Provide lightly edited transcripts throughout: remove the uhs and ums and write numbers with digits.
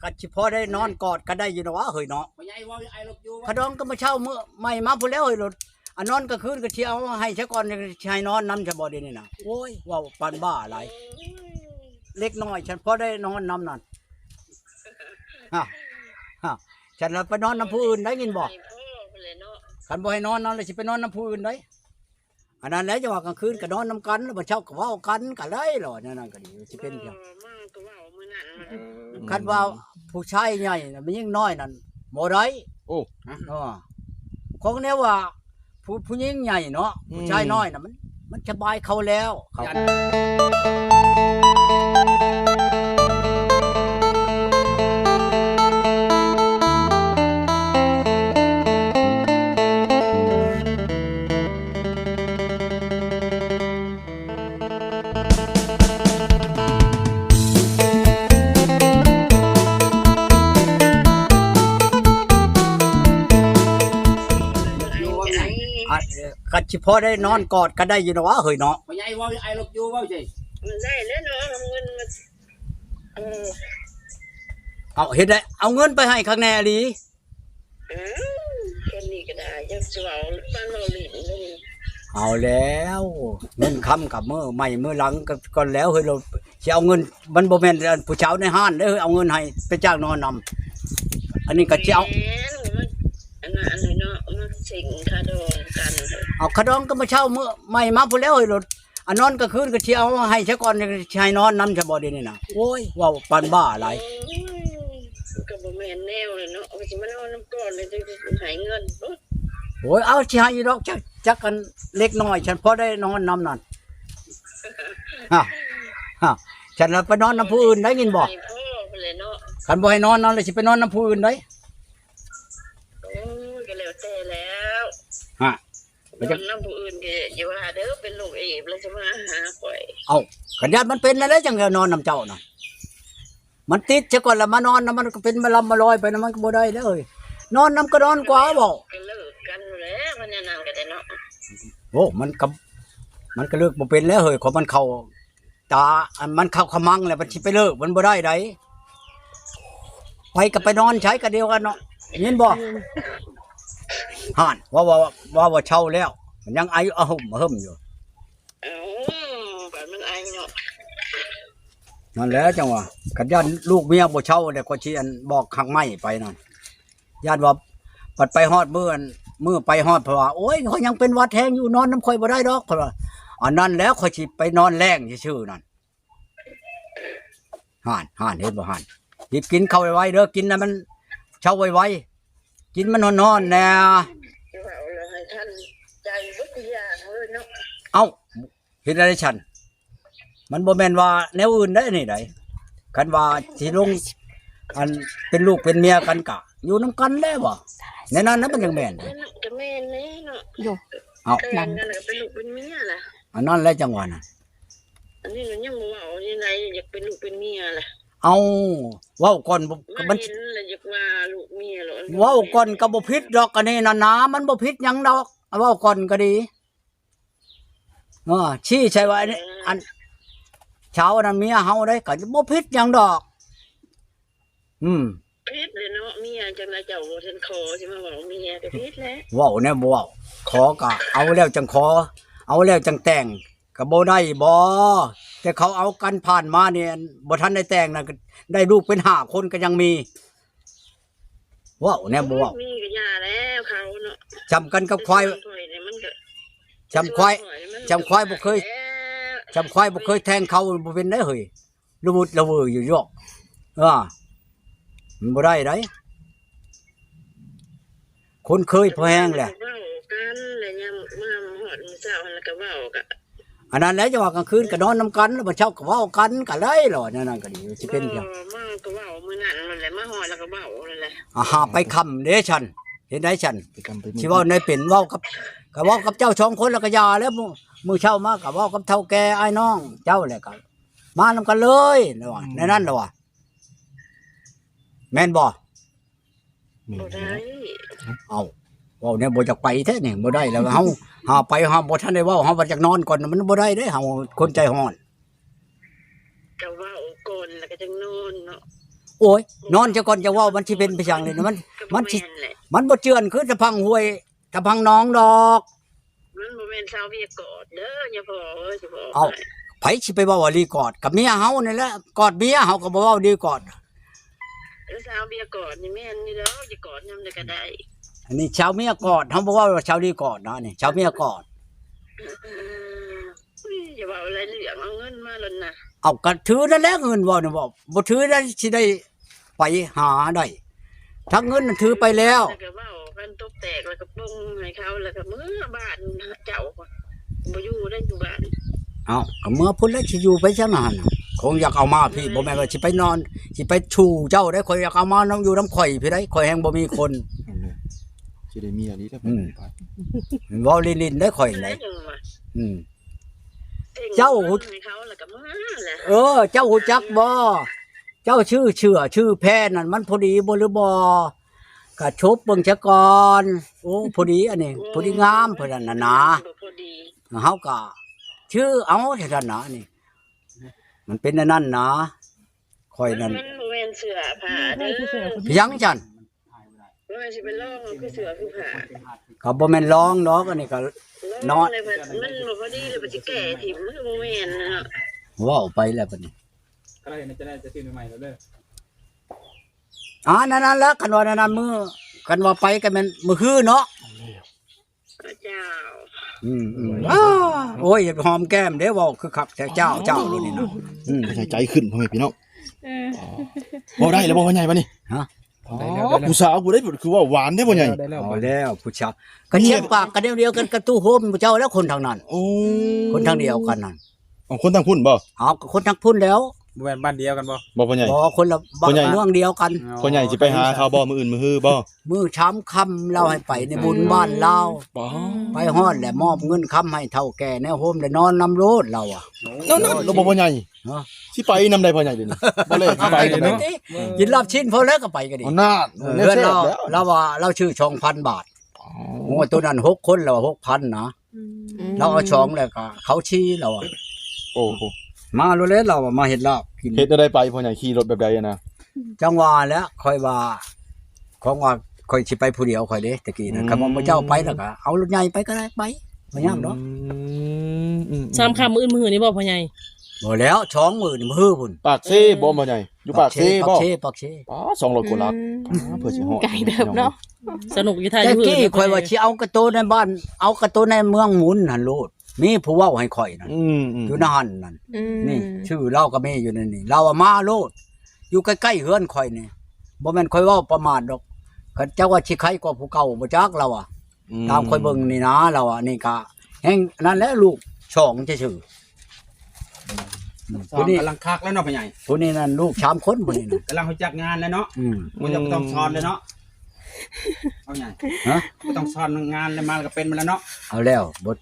ก็สิพอได้นอนกอดกันได้อยู่เนาะเฮ้ยเนาะ บ่ใหญ่ว่าไอ้ลูกอยู่ ขดองก็มาเช่ามื้อใหม่มาพุ่นแล้วเฮ้ยรถอันนอนกลางคืนก็สิเอาให้ซะก่อนสิให้นอนนำซะบ่เดี๋ยวนี้น่ะโอ้ยเว้าปานบ้าหลายเล็กน้อยฉันพอได้นอนนำนั่นฮะฉันน่ะไปนอนนำผู้อื่นได้ยินบ่คันบ่ให้นอนนำแล้วสิไปนอนนำผู้อื่นได้อันนั้นแหละจะว่ากลางคืนก็นอนนำกันแล้วบ่เช้าก็เว้ากันก็ได้หรอนั่นก็ดีสิเป็นจังคันว่าผู้ชายใหญ่น่ะมันยิ่งน้อยนั่นบ่ได้ โอ้ ของแนวว่าผู้หญิงใหญ่เนาะผู้ชายน้อยน่ะมันสบายเขาแล้วเขาก็สิพอได้นอนกอดกันได้อยู่เนาะเฮ้ยเนาะ บ่ใหญ่ว่าไอ้ลูกอยู่ว่าสิ มันได้แล้วเนาะเอาเงินมาเอาเฮ็ดได้เอาเงินไปให้ข้างในอีหลี คนนี้ก็ได้ยังสิเว้าบ้านเราลิ้นเลย เอาแล้วเงินค้ำกับมื้อใหม่มื้อหลังก็ก่อนแล้วเฮ้ยเราสิเอาเงินมันบ่แม่นผู้เช้าในห้านเด้อเฮ้ยเอาเงินให้ไปจ้างนอนนำอันนี้ก็สิเอา อันนั้นเนาะมันสิ่งคาดองกัน เอาขดองก็มาเช่ามื้อใหม่มาพุ่นแล้วเฮ้ยรถอันนอนกลางคืนก็สิเอาให้ซะก่อนสิให้นอนนำซะบ่เดี๋ยวนี้น่ะโอ้ยเว้าปานบ้าหลาย ก็บ่แม่นแนวเลยเนาะว่าสิมานอนน้ำก่อนเลยจะให้เงิน โอ้ยเอาสิให้ดอกจักกันเล็กน้อยฉันพอได้นอนนำนั่นฉันน่ะไปนอนนำผู้อื่นได้ยินบ่ ให้พ่อไปเลยเนาะ คันบ่ให้นอนนำแล้วสิไปนอนนำผู้อื่นได้ ก็แล้วแต่แล้ว ไปจัก น้ำผู้อื่นก็อย่าว่าเด้อเป็นลูกเอฟแล้วจะมาหาข่อย เอาขันญาติมันเป็นอะไรจังจะนอนนำเจ้าน่ะมันติดซะก่อนแล้วมานอนนะมันก็เป็นมาลำมาลอยไปนะมันก็บ่ได้เลยนอนนำก็นอนกว่าบ่ ก็เลิกกันแล้วมันนั่นก็ได้เนาะ โอ้มันก็เลิกบ่เป็นแล้วเฮ้ยของมันเข้าตาอันมันเข้าขมังแล้วมันสิไปเลิกมันบ่ได้ไดไปก็ไปนอนใช้กันเดียวกันเนาะเห็นบ่ห่านว่าเช่าแล้วมันยังอายุเฮิ่มอยู่ แบบมันไอเนาะ นั่นแหละจังว่าขันญาติลูกเมียบ่เช่าแล้วก็สิอันบอกข้างไม้ไปนั่นญาติว่าปัดไปฮอดมื้อไปฮอดเพราะว่าโอ้ยเขายังเป็นวัดแฮงอยู่นอนน้ำข่อยบ่ได้ดอกเพราะว่าอันนั้นแล้วข่อยสิไปนอนแรงซื่อๆนั่นห่านเห็นบ่ห่านหยิบกินเข้าไว้เด้อกินน่ะมันเช่าไว้กินมันนอนๆแน่ จะว่าเลยให้ท่านใจวิทยาเลยเนาะ เอ้าเฮ็ดอะไรฉันมันบ่แม่นว่าแนวอื่นได้นี่ไดคันว่าสิลงอันเป็นลูกเป็นเมียกันกะอยู่นํกันแล้วบ่ในนั้นมันจังแม่น ก็แม่นเลยเนาะ เอา แต่งกันเป็นลูกเป็นเมียล่ะ อันนั้นแหละจังหวะน่ะ อันนี้มันยังบ่ว่ายังไงอยากเป็นลูกเป็นเมียล่ะ เอาเว้าก่อนมั มัน นเห็นแล้วอยากว่าลูกเมียหรอ เว้าก่อนก็บ่ผิดดอกอันนี้น่ะนะมันบ่ผิดหยังดอกเว้าก่อนก็ดีชี้ใช่ว่าอันเช้านั้นเมียเฮาได้ก็บ่ผิดหยังดอกพิษเลยเนาะเมียจังไรเจ้าบ่ทันคอสิมาบอกเมียก็พิษแล้ว เว้าแน่บ่เว้าขอก็เอาแล้วจังขอเอาแล้วจังแต่งก็บ่ได้บ่แต่เขาเอากันผ่านมาเนี่ยบ่ทันได้แต่งน่ะได้ลูกเป็น5คนก็ยังมีเว้าแน่บ่เว้า มีก็ยาแล้วเขาเนาะ จำกันกับควายจำควายบ่เคยแทงเขาบ่เป็นได้เฮ้ยระวุดระเวออยู่ยอกมันบ่ได้ไดคนเคยพอแห้งแหละ เว้ากันแล้วยามมาฮอดมื้อเช้าแล้วก็เว้าก็ อันนั้นแหละจะว่ากลางคืนก็นอนนำกันแล้วบ่เช้าก็เว้ากันก็ได้หรอนั่นก็ดีสิเป็นจัง มาก็เว้ามื้อนั้นมันแหละมาฮอดแล้วก็เว้านั่นแหละ หาไปค้ำเด้ฉันเห็นได้ฉันสิเว้าในเป็นเว้ากับเจ้าสองคนแล้วก็ยาแล้วมื้อเช้ามาก็เว้ากับเฒ่าแก่อ้ายน้องเจ้าแหละก็มานำกันเลยว่าในนั้นล่ะว่าแม่นบ่ บ่ได้ เอาเว้าเนี่ยบ่จักไปแท้นี่บ่ได้แล้วเฮาหาไปหาบ่ทันได้เว้าเฮาบ่จักนอนก่อนมันบ่ได้เด้เฮาคนใจร้อน ก็เว้าก่อนแล้วก็จังนอนเนาะ โอ้ยนอนจะก่อนจะเว้ามันสิเป็นไปจังเลยนะมันสิ แหละ มันบ่เจือนคือตะพังห้วยตะพังน้องดอก มันบ่แม่นชาวเวียกอดเด้ออย่าพอเอ้ยสิบอก เอา ไผสิไปเว้าว่าลีกอดกับเมียเฮานี่แหละกอดเมียเฮาก็บ่เว้าดีกอด แล้วชาวเวียกอดนี่แม่นนี่เด้อจะกอดยามใดก็ได้ อันนี้ชาวเมียกอดเฮาบ่เว้าว่าชาวลีกอดนะนี่ชาวเมียกอด อย่าว่าอะไรเหลืองเอาเงินมาแล้วนะ เอาก็ถือนั่นแหละเงินเว้านี่บ่บ่ถือได้สิได้ไปหาได้ถ้าเงินน่ะถือไปแล้ว แล้วก็เว้ากันตกแตกแล้วก็ปรุงให้เขาแล้วก็มื้อบ้านเจ้าบ่อยู่ได้อยู่บ้าน เอาก็เมื่อพุ่นแล้วสิอยู่ไปจังนั้นน่ะคงอยากเอามาพี่บ่แม่นว่าสิไปนอนสิไปชูเจ้าได้ข่อยอยากเอามานํอยู่นํข่อยพี่ได้ข่อยแฮงบ่มีคน สิได้มีอันนี้ถ้า อืม เว้าลินๆได้ข่อยได้ จังว่า อืม เจ้า เจ้า ให้เขาแล้วก็มาแหละ เจ้าหูจักบ่เจ้าชื่อแพทย์นั่นมันพอดีบ่หรือบ่กะชบเบิ่งซะก่อนโอ้พอดีอันนี้พอดีงามเพิ่นนั่นน่ะนะ บ่พอดี เฮาก็ชื่อเอาเท่านั้นนะนี่มันเป็นอันนั้นนะข่อยนั่น มันบ่แม่นเสื้อผ้าเด้อ เพียงจัน บ่แม่นสิไปลองเอาคือเสื้อคือผ้า ก็บ่แม่นร้องดอกอันนี้ก็ นอน เลยมันบ่พอดีเลยบ่สิแก้ถิ่มมันบ่แม่นนะเนาะ เว้าไปแล้วบัดนี้ ก็ได้จะซื้อใหม่ๆแล้วเด้อ นั่นๆแล้วคันว่านั้นมื้อคันว่าไปก็แม่นมื้อคือเนาะ พระเจ้า โอ้ยหอมแก้มเด้เว้าคือคักแต่เจ้าดูนี่นะพ่อใหญ่ใจขึ้นพ่อแม่พี่น้องบ่ได้แล้วบ่พ่อใหญ่บัดนี้ ฮะ อ๋อผู้สาวผู้ได้คือว่าหวานเด้พ่อใหญ่ ได้แล้ว เอาแล้วผู้ชายก็เชียงปากกันเดียวกันกระตู้โฮมผู้เจ้าแล้วคนทางนั้น โอ้ คนทางเดียวกันนั่น เอาคนทางพุ่นบ่ เอาก็คนทางพุ่นแล้ว แม่นบ้านเดียวกันบ่ บ่พ่อใหญ่ บ่คนละบ้า คนใหญ่ นเมืองเดียวกัน พ่อใหญ่สิไปหาข่าวบ่มื้ออื่นมื้อฮือบ่ มือช้ำคำเราให้ไปในบุญบ้านเรา บ่ ไปฮอดแหละมอบเงินคำให้เท่าแก่แนวโฮมได้นอนนำโรดเราอ่ะ นั่นๆแล้วบ่พ่อใหญ่ เนาะ สิไปนำใดพ่อใหญ่เดี๋ยวนี้บ่เลยสิไป ก็ เนาะ ไปกินรับชิ้นพอแล้วก็ไปกันดิ เอาหน้า เพื่อนเราว่าเราชื่อ2,000 บาทโอ้ตัวนั้น6คนเรา6,000นะเราเอาช่องแล้วก็เขาชี้เราอ่ะ โอ้โห มาโลเลยเรามาเห็นแล้วกิน เฮ็ดได้ไปพ่อใหญ่ขี่รถแบบใดอะนะ จังหวะแล้วค่อยว่าของว่าค่อยสิไปผู้เดียวค่อยเด้ตะกี้นะคำว่าพระเจ้าไปแล้วก็เอารถใหญ่ไปก็ได้ไปบ่ยากดอก สามคำมื้อนี่บ่พ่อใหญ่ บ่แล้ว20,000นี่มื้อพุ่น ปากเซ่บ่พ่อใหญ่อยู่ปากเซ่บ่ ปากเช อ๋อ200กว่าลักเพื่อสิฮอด ไกลเดิมเนาะสนุกอยู่ท่าอ แต่ ยู่ กี้ค่อยว่าสิเอากระโตในบ้านเอากระโตในเมืองหมุนหั่นโลดมีผู้เว้าให้ข่อยนั่น อืม อยู่ในหั่นนั่น นี่ นี่ชื่อเราก็มีอยู่ในนี่เราอะมาโลดอยู่ใกล้ๆเฮือนข่อยนี่บ่แม่นข่อยเว้าประมาทดอกเขาเจ้าว่าสิใครกว่าผู้เก่าบ่จักเราอ่ะตามข่อยเบิ่งนี่นะเราอ่ะนี่ก็แฮงนั่นแหละลูกช่องซื่อๆผู้นี้ กำลังคักแล้วเนาะพ่อใหญ่ ผู้นี้นั่นลูก3คนผู้นี้นั่น กำลังรู้จักงานแล้วเนาะ มันจะต้องสอนเลยเนาะเอาใหญ่ ฮะ บ่ต้องสอนงานเลยมาก็เป็นมาแล้วเนาะ เอาแล้วบ่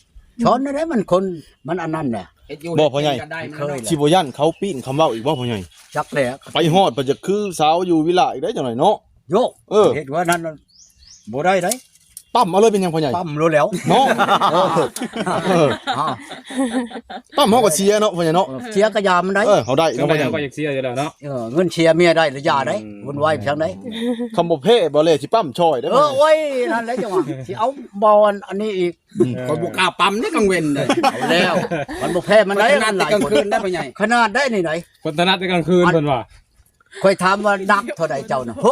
ช้อนได้มันคนมันอันนั้นแหละ เฮ็ดอยู่ บ่พ่อใหญ่ ก็ได้มา เค แล้ว ย เนาะ สิบ่ยันเขาปีนคำเว้าอีกบ่พ่อใหญ่ จักแหละ ไปฮอดเพิ่นจะคือสาวอยู่วิลาอีกได้จังได๋เนาะ โยก เออ เฮ็ดว่านั้นบ่ได้เด้ ปั๊มเอาเลยเป็นหยังพ่อใหญ่ ปั๊มรู้แล้ว เนาะเออ อ้าว ปั๊มเฮาก็เสียเนาะพ่อใหญ่เนาะ เชียร์ก็ยามันได้ เฮาได้ จัง เนาะพ่อใหญ่ ก็อยากเสียอยู่แล้วเนาะ เงินเชียร์เมียได้หรือยาได้วุ่นวายเพียงได้ คำบ่เพ่บ่เลยสิปั๊มช่อยได้ เอ พ่อ อ ใหญ่ โอ้ยนั่นแหละจังหวะสิเอาบอลอันนี้อีก คนบ่กล้าปั๊มนี่กังเว้นเลย เอาแล้ว มันบ่แพ้มันได้ ขนาด ห แต่ ลาย กลาง คน คืนได้พ่อใหญ่ ขนาดได้นี่ไหน คนถนัดแต่กลางคืนเพิ่นว่า ค่อยถามว่านักเท่าใดเจ้าน่ะ60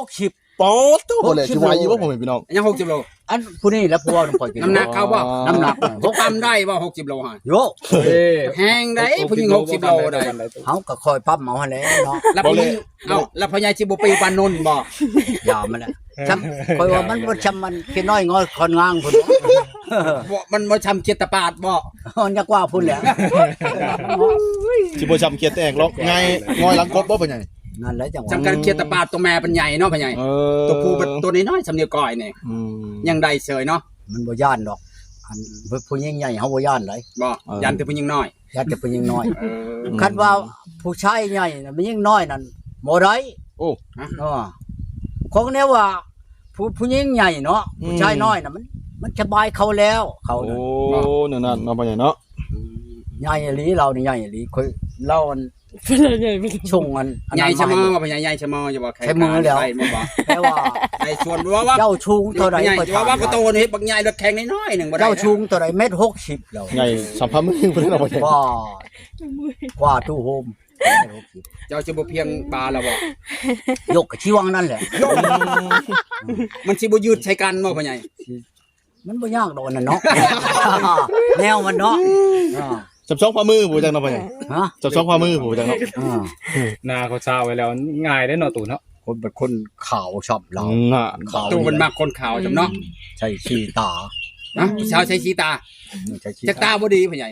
ป๊อดโตบ่เลยสิว่าอยู่บ่พ่อแม่พี่น้อง ยัง60โล อันผู้นี้แล้วผู้ว่าน้ำข่อยกิน น้ำหนักเขาบ่ น้ำหนัก พกปั๊มได้บ่60โลฮะ โย แห้งได้ผู้หญิง60โลได้ เฮาก็คอยปั๊มเอาหั่นแหละเนาะ แล้วผู้หญิงเอ้าแล้วพ่อใหญ่สิบ่ไปปานนนบ่ ยามันแหละจำคอยว่ามันบ่จำมันแค่น้อยงอยคอนงางพุ่น บ่มันบ่ช้ำเจตปาดบ่ มันจะกว่าพุ่นแหละ สิบ่ช้ำเกียรแตกหรอกไงงอยหลังกบบ่พ่อใหญ่ นั่นแหละจังหวะ จำกันเจตปาดตัวแม่เป็นใหญ่เนาะพ่อใหญ่ ตัวผู้เป็นตัวน้อยๆสำเนียงก่อยนี่ อืม ยังได้เสยเนาะ มันบ่ย่านดอกอันผู้หญิงใหญ่เฮาบ่ย่านเลย บ่ยันแต่ผู้หญิงน้อย ย่านแต่ผู้หญิงน้อยคันว่าผู้ชายใหญ่น่ะมันยิ่งน้อยนั่นบ่ได้ โอ้ ของแนวว่าผู้หญิงใหญ่เนาะผู้ชายน้อยน่ะมันสบายเขาแล้วเขา โอ้ น่ะ นั่นๆเนาะพ่อใหญ่เนาะ ใหญ่อีหลีเรานี่ใหญ่อีหลีค่อยเล่าอัน ใหญ่ไป ชงอัน ใหญ่ นั้น ชะมอ มา ว่าพญาใหญ่ชะมออย่าบอกใคร ใช้มือแล้ว ใครบ่บอก แต่ว่า ไอ้ส่วนว่า เจ้าชุงตัวใด ใหญ่ ก็ ว่าก็โตนี่เฮ็ดบักใหญ่รถแข่งน้อยๆหนึงบ่ได้ เจ้าชุงตัวใด1.60แล้ว ใหญ่สัมภาระมือเพิ่นเราบ่ใช่ กว่าตู้โฮม เจ้าสิบ่เพียงบาแล้วบ่ ยกกับชีวังนั่นแหละ มันสิบ่ยืดใช้กันบ่พ่อใหญ่ มันบ่ยากดอกนั่นเนาะ แนวมันเนาะอ่า จับช่องฝ่ามือบ่จังเนาะพ่อใหญ่ ฮะ จับช่องฝ่ามือบ่จังเนาะ อ่า หน้าเขาเช้าไว้แล้วง่ายได้เนาะตู่เนาะ คนเป็นคนขาวชอบเรา น่ะ ขาว ตู้มันมักคนขาวจำเนาะ ใช่ชีตา นะผู้ชาวใช้ชีตา ใช่ชี จักตาบ่ดีพ่อใหญ่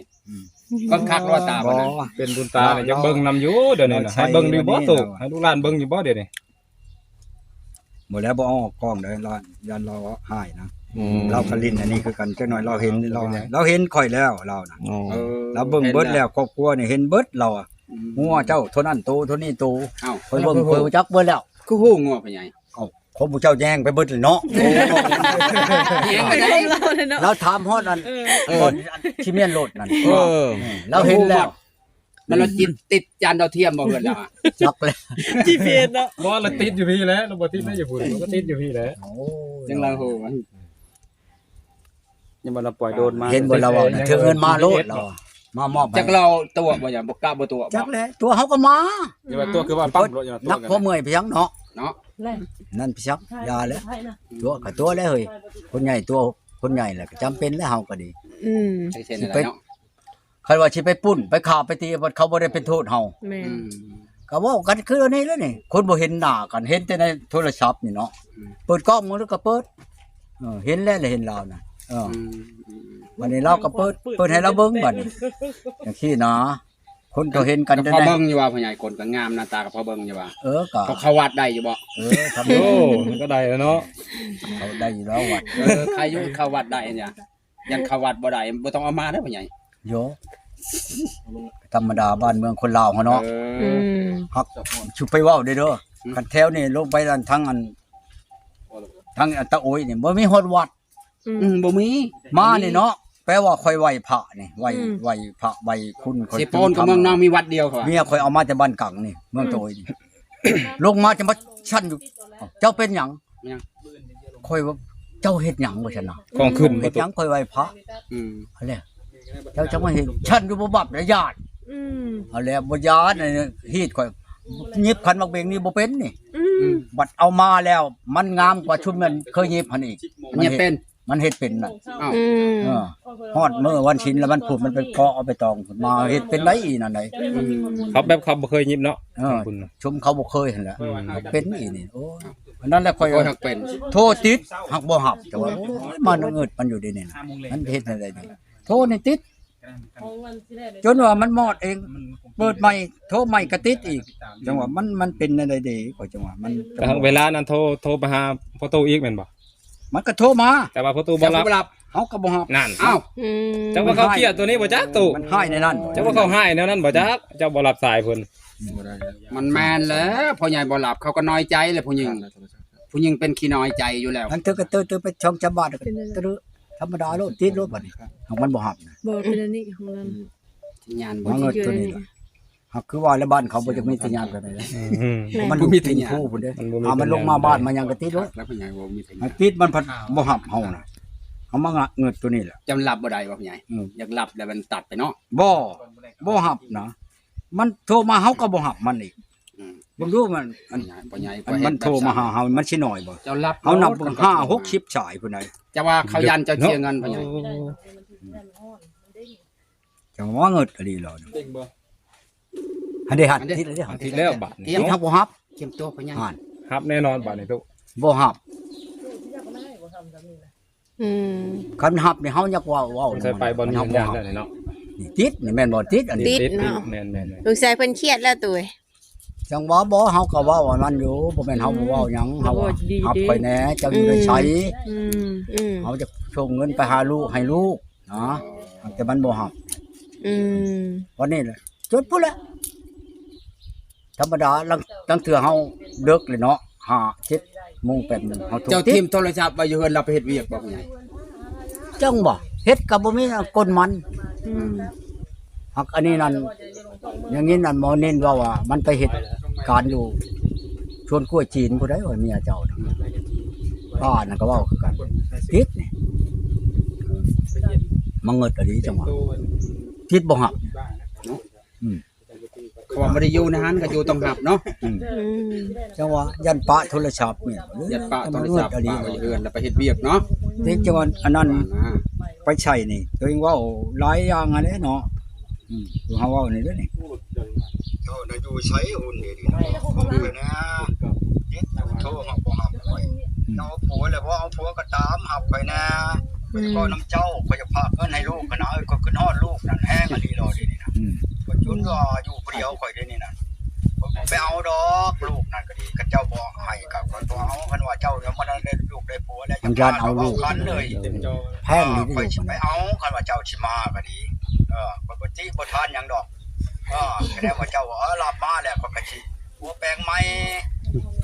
ก็คักรอตาบ่นะ เป็นบุญตาเนี่ยจะเบิ่งนำอยู่เดี๋ยวนี้นะให้เบิ่งอยู่บ่ตู่ให้ลูกหลานเบิ่งอยู่บ่เดี๋ยวนี้ หมดแล้วบ่เอาออกกล้องเด้อเรายันเราหายนะ อืม เราก็ลิ้นอันนี้คือกันจักหน่อยเราเห็นเราเห็นข่อยแล้วเรานะ อ๋อ เออ เราเบิ่งเบิดแล้วครอบครัวนี่เห็นเบิดเราอะงัวเจ้าเท่านั้นโตเท่านี้โต เอ้า คอยเบิ่งคอยจักเบิ่แล้ว คือฮู้งัวพ่อใหญ่ เอ้าคนผู้เจ้าแย่งไปเบิดเลยเนาะ แย่งไปได้ เราถามฮอดนั่นก่อนที่เมียนรถนั่น เออ เราเห็นแล้ว มันเราติดจานดาวเทียมบ่เพิ่นแล้วอะ จักเลย GPS เนาะ บ่เราติดอยู่พี่แล้วเราบ่ติดได้อยู่พุ่นเราก็ติดอยู่พี่แล้ว โอ้ จังเราฮู้มัน ยังบ่เราปล่อยโดนมา เห็นบ่เราเอาน่ะถือเงินมาโลดเราอะมามอบให้ จักเราตัวบ่อย่าบ่กล้าบ่ตัว จั บ่ กเลยตัวเขาก็มา อย่าว่าตัวคือว่าปั๊มรถอย่าว่าตัว นักพอเมื่อยไปยังเนาะ เนาะ นั่นพี่ชักยาแล้วตัวกับตัวแล้วเฮ้ยคนใหญ่ตัวคนใหญ่แหละก็จำเป็นแล้วเฮาก็ดี อืม ใช่เช่นนั้นเนาะ ใครว่าสิไปปุ้นไปข่าไปตีบ่เขาบ่ได้เป็นโทษเฮา แม่ อืม ก็เว้ากันคืออันนี้แหล้วนี่คนบ่เห็นหน้ากันเห็นแต่ในโทรศัพท์นี่เนาะ อืม เปิดกล้องมือแล้วก็เปิดเห็นแล้วเห็นเราน่ะวันนี้เราก็เปิดให้เราเบิ่งบัดนี้จังซี่นะคนก็เห็นกัน ก็ ได้ พอเบิ่งอยู่ว่าพ่อใหญ่คนก็งามหน้าตาก็พอเบิ่งอยู่ว่า ก็ เขาเข้าวัดได้อยู่บ่ ครับ โอ้มันก็ได้แล้วเนาะ เขาได้อยู่แล้ววัด ใครอยู่เข้าวัดได้เนี่ยยันเข้าวัดบ่ได้บ่ต้องเอามาเด้อพ่อใหญ่ โยธรรมดาบ้านเมืองคนลาวเฮาเนาะ อืม ฮักชุบไปเว้าได้เด้อคันแถวนี่ลงไปด้านทั้งอันตะโอยนี่บ่มีฮอดวัด บ่มี มานี่เนาะแปลว่าค่อยไหวพระนี่ไหวพระไหวคุณค่อย สิโปนกับเมืองนองมีวัดเดียวเขา เมียค่อยเอามาจากบ้านกังนี่เมืองตะโอยนี่ลงมาจะมาชั้นอยู่เจ้าเป็นหยังค่อยว่าเจ้าเฮ็ดหยังบ่ซั่นน่ะ ของขึ้น เฮ็ บ่ ด ตู่ หยังค่อยไหวพระ อืม เอาแล้วเจ้าจะมาเห็นชั้นอยู่บ่บับระญาติ อืม เอาแล้วบ่ญาตินี่ฮีดค่อยยิบขันมักเบงนี่บ่เป็นนี่ อืม บัดเอามาแล้วมันงามกว่าชุดมันเคยยิบหั่นอีก เนี่ยเป็น มันเฮ็ดเป็นน่ะ อ้าว อืม ฮอดมื้อวันชินแล้วมันพูดมันเป็นเกาะเอาไปตองมาเฮ็ดเป็นไดอีนั่นได ครับแบบเขาบ่เคยยิบเนาะ เออ คุณน่ะ ชมเขาบ่เคยหั่นแหละเป็นอีนี่โอ้ยอันนั้นแหละค่อย โอ้ยหักเป็น โทษติดหักบ่หับแต่ว่าโอ้ยมันเงิดมันอยู่ดีนี่มันเฮ็ดอะไรนี่โทษนี่ติดจนว่ามันมอดเองเปิดใหม่โทรใหม่ก็ติดอีกจังหวะมันเป็นอะไรเด้ก็จังหวะมัน แต่เวลานั้นโทรไปหาพ่อตู่อีกแม่นบ่ มันก็โทรมา แต่ว่าพ่อตู่บ่ จะ รับ บ่รับ เฮาก็บ่หับ นั่น อ้าว อืม เจ้าว่าเขาเครียดตัวนี้บ่จักตู่ มันให้ในนั้น เจ้าว่าเขาให้แนวนั้นบ่จักเจ้าบ่รับสายเพิ่น มันแมนแล้วพ่อใหญ่บ่รับเขาก็น้อยใจเลยผู้หญิงเป็นขี้น้อยใจอยู่แล้ว มันตึกก็ตื้อไปช่องชาวบ้านก็ตื้อธรรมดาโลดติดโลดบัดนี้มันบ่หับนะ บ่เป็นอันนี้ของเรา สัญญาณบ่ มันเงิดตัวนี้ล่ะหักคือว่าแล้วบ้านเขาบ่จะมีสัญญาณกันได้ อืม มันบ่มีสัญญาณผู้พุ่นเด้ มันบ่มี มันลงมาบ้านมันยังก็ติดโลด แล้วพ่อใหญ่บ่มีสัญ มั ญาน ณ ติดมันพัดบ่หับเฮาน่ะเฮามาเงิดตัวนี้แหละ จำรับบ่ได้ว่าพ่อใหญ่ อืม อยากรับแล้วมันตัดไปเนาะ บ่หับนะมันโทรมาเฮาก็บ่หับมันอีก อืม บ่รู้มันอัน พ่อใหญ่ มันโทรมาหาเฮามันสิน้อยบ่ เจ้ารับ เฮานับเบิ่ง5 6 10สายพุ่นใด จะว่าเขายันเจ้าเชียร์เงินพ่อใหญ่ จังว่าเงิดอะดีแล้วอันนี้หัดติดเลย ทีแล้วบัด เตรี นี้ ยม ทักบ่หับ เตรียมตัวพ่อใหญ่ หัน ครับแน่นอนบัดนี้ตู่ บ่หับ อืม คันหับนี่เฮาอยากเว้า ใส่ไปบ่มี เฮา สัญ บ่ ญาณ หับ ได้เนาะ นี่ติดนี่แม่นบ่ติดอันนี้ ติดเนาะ แม่นๆ ลูกชายเพิ่นเครียดแล้วตุ้ย จังว่าบ่เฮาก็เว้าว่ามันอยู่บ่แม่นเฮาบ่เว้าหยังเฮาว่า ดีๆ หับไปแหน่เจ้าอยู่ได้ใช้ อืมอืม เฮาจะส่งเงินไปหาลูกให้ลูกนะแต่มันบ่หับ อืม วันนี้แหละจดพุ่นแหละธรรมดาลังเทื่อเฮาเลิกเลยเนาะ5 7 โมง8 โมงเฮา เจ้าทีมโทรศัพท์ไปอยู่เฮือนเราไปเฮ็ดเวียกบ่พ่อใหญ่ จังบ่เฮ็ดก็บ่มีกลมัน อืม หักอันนี้นั่น อย่างนี้นั่นหมอเน้นว่ามันไปเหตุการณ์อยู่ชวนกล้วยจีนผู้ใดว่าเมียเจ้าน่ะป้านั่นก็เว้าคือกันผิดนี่มาเงิดอันนี้จังหวะผิดบ่หัก เขาว่าบ่ได้อยู่ในหันก็อยู่ต้องหับเนาะ อืม จังหวะยันปะโทรศัพท์เนี่ย ยัดปะโทรศัพท์ อันนี้ ปะไว้เฮือนแล้วไปเฮ็ดเวียกเนาะ ที่จังหวะอันนั้น อ่า ไปใช้นี่ตัวเองเว่าหลายอย่างอะไรเนาะคือเฮาเว้านี่เด้อนี่เจ้าน่ะอยู่ใช้หุ่นนี่ดินะยึดโทรหับบ่หับข่อยเอาผัวแล้วบ่เอาผัวก็ตามหับข่อยนะก็น้ำเจ้าข่อยจะพาเงินให้ลูกก็นะก็ขึ้นฮอดลูกนั่นแห้งอันนี้รอดินี่นะก็จนก็อยู่ผู้เดียวข่อยเด้นี่นะไปเอาดอกลูกนั่นก็ดีก็เจ้าบ่ให้ก็บ่เอาคันว่าเจ้ายังบ่ได้ลูกได้ผัวแล้วจะเอาลูกกันเลยแพงนี่ข่อยสิไปเอาคันว่าเจ้าสิมาก็ดีปกติบ่ทานหยังดอกแสดงว่าเจ้ารับมาแล้วก็สิหัวแปลงใหม่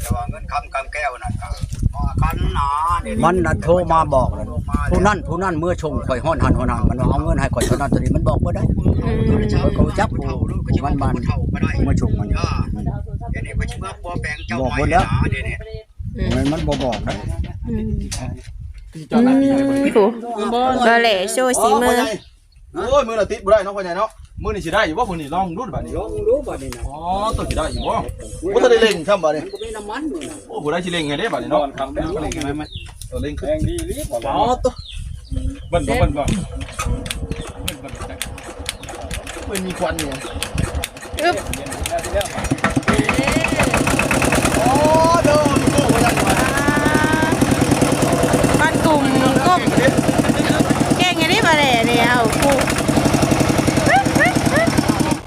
แต่ว่าเงินคำแก้วนั่นก็ว่ากันนะมันน่ะโทรมาบอกแล้วผู้นั้นเมื่อชงข่อยฮ้อนหันฮ้อนหันมันว่าเอาเงินให้ข่อยเท่านั้นตัวนี้มันบอกบ่ได้เขาจับผู้มันมาชงมันเดี๋ยวนี้เพิ่นสิมาปัวแปลงเจ้าใหม่นะเดี๋ยวนี้มันบ่บอกนะ อืมโหบ่แหล่โชว์สีมือ โอ้ยมือละติดบ่ได้เนาะพ่อใหญ่เนาะมือนี่สิได้อยู่บ่พุ่นนี่ลองดูบัดนี้ ลองรู้บ่นี่นะ อ๋อตัวสิได้อยู่บ่บ่ทันได้เล่งซ้ำบัดนี้ มันก็มีน้ำมันอยู่นะ โอ้บ่ได้สิเล่งให้เด้บัดนี้ นอ เนาะ นครับแล้วเล่นกันไหม ตัวเล่งขึ้ แร น งดีรีบบ่ อ๋อตัว เบิ่นบ่ มันมีควันเนี่ย อึ๊บ